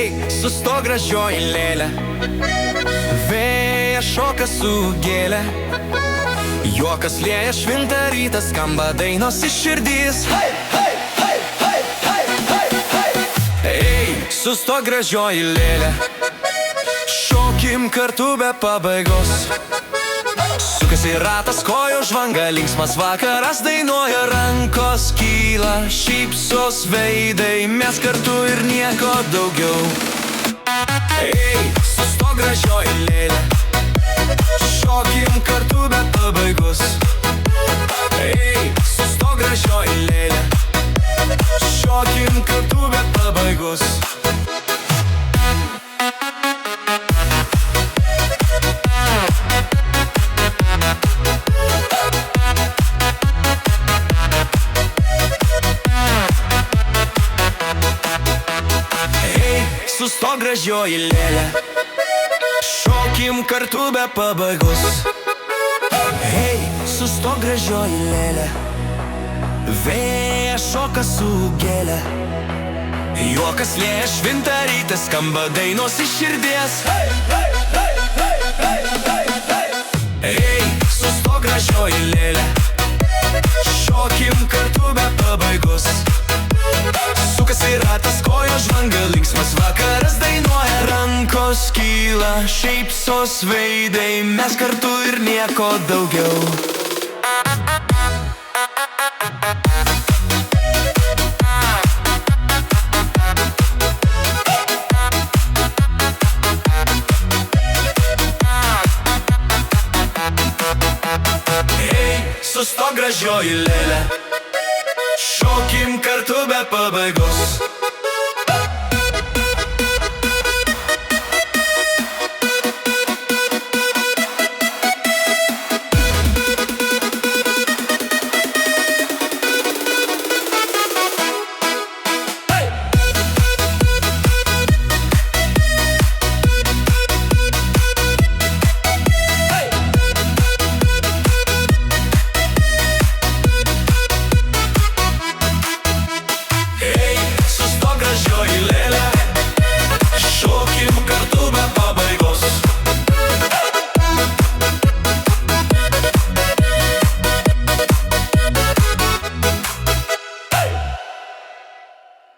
Ei, sustok gražioji lėlė, vėjas šoka su gėlė, juokas lieja švinta rytas, skamba dainos iš širdys. Hei, hei, hei, hei, hei, hei, hei. Ei, sustok gražioji lėlė, šokim kartu be pabaigos. Sukasi ratas, kojų žvanga, linksmas vakaras dainuoja, rankos kyla, šypsos veidai, mes kartu ir nieko daugiau. Ei, sustok gražioji lėlė, šokim kartu be pabaigos. Ei, sustok gražioji lėlė, šokim kartu be pabaigos. Sustok gražioji lėlė, šokim kartu be pabaigos. Hei, sustok gražioji lėlė, vėjas šoka su gėlė, juokas lieja švinta rytas, skamba dainos iš širdies. Hei, hei, hei, hei, hei, hei, hei. Hei, sustok gražioji lėlė, šokim kartu be pabaigos. Sukasi ratas, kojos žvanga, linksmas vakaras dainuoja, rankos kyla, šypsos veidai, mes kartu ir nieko daugiau. Ei, sustok gražioji lėlė, šokim kartu be pabaigos.